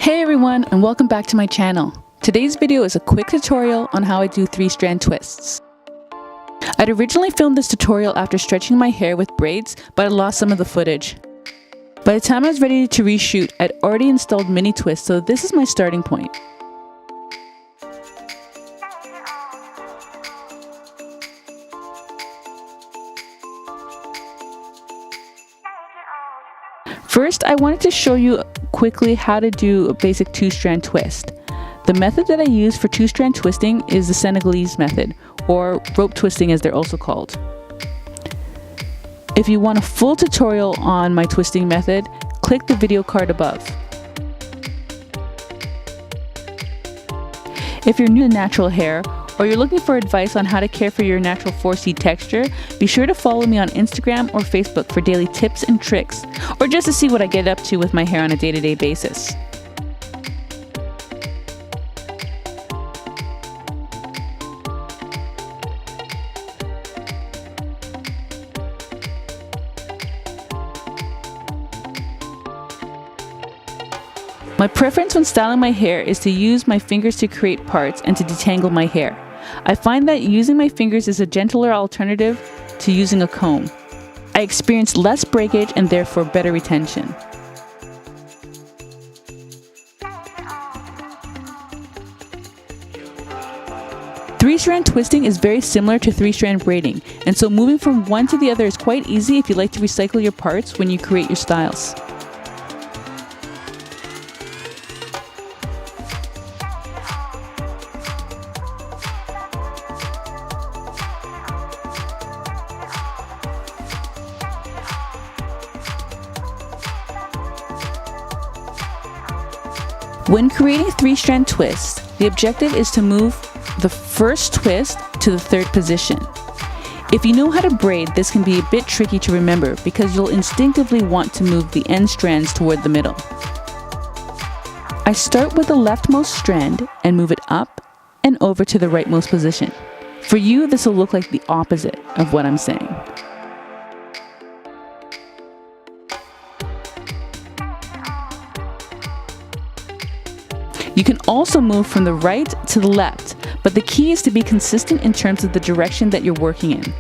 Hey everyone, and welcome back to my channel. Today's video is a quick tutorial on how I do 3-strand twists. I'd originally filmed this tutorial after stretching my hair with braids, but I lost some of the footage. By the time I was ready to reshoot, I'd already installed mini twists, so this is my starting point. First, I wanted to show you quickly how to do a basic 2-strand twist. The method that I use for 2-strand twisting is the Senegalese method, or rope twisting as they're also called. If you want a full tutorial on my twisting method, click the video card above. If you're new to natural hair, or you're looking for advice on how to care for your natural 4C texture, be sure to follow me on Instagram or Facebook for daily tips and tricks, or just to see what I get up to with my hair on a day-to-day basis. My preference when styling my hair is to use my fingers to create parts and to detangle my hair. I find that using my fingers is a gentler alternative to using a comb. I experience less breakage and therefore better retention. Three-strand twisting is very similar to 3-strand braiding, and so moving from one to the other is quite easy if you like to recycle your parts when you create your styles. When creating 3-strand twists, the objective is to move the first twist to the third position. If you know how to braid, this can be a bit tricky to remember because you'll instinctively want to move the end strands toward the middle. I start with the leftmost strand and move it up and over to the rightmost position. For you, this will look like the opposite of what I'm saying. You can also move from the right to the left, but the key is to be consistent in terms of the direction that you're working in.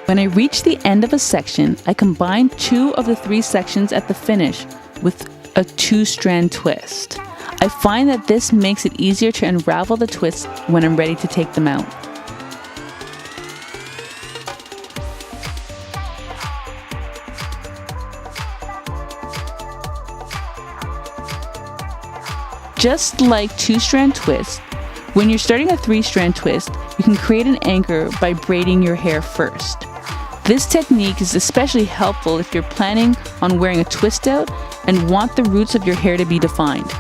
When I reach the end of a section, I combine 2 of the 3 sections at the finish with a 2-strand twist. I find that this makes it easier to unravel the twists when I'm ready to take them out. Just like 2-strand twists, when you're starting a 3-strand twist, you can create an anchor by braiding your hair first. This technique is especially helpful if you're planning on wearing a twist out and want the roots of your hair to be defined.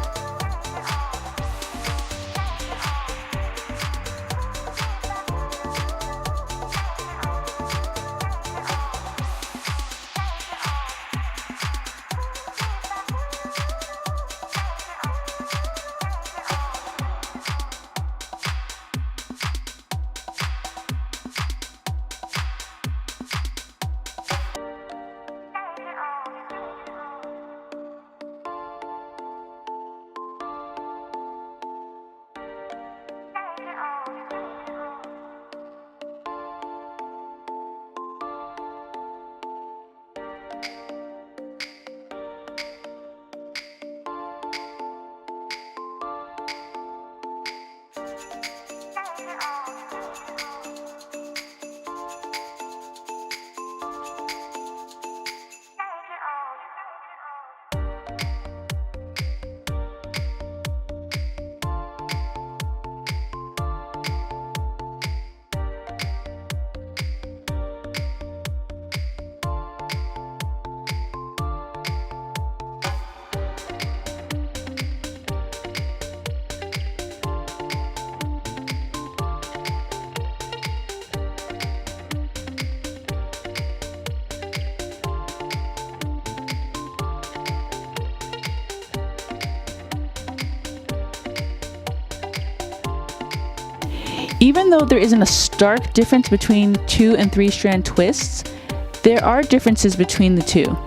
Even though there isn't a stark difference between 2 and 3-strand twists, there are differences between the two.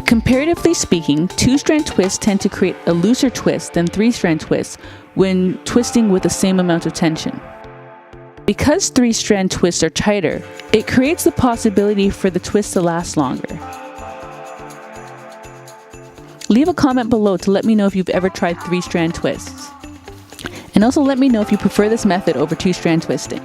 Comparatively speaking, 2-strand twists tend to create a looser twist than 3-strand twists when twisting with the same amount of tension. Because 3-strand twists are tighter, it creates the possibility for the twist to last longer. Leave a comment below to let me know if you've ever tried 3-strand twists. And also let me know if you prefer this method over 2-strand twisting.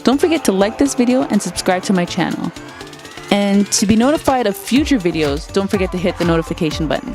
Don't forget to like this video and subscribe to my channel. And to be notified of future videos, don't forget to hit the notification button.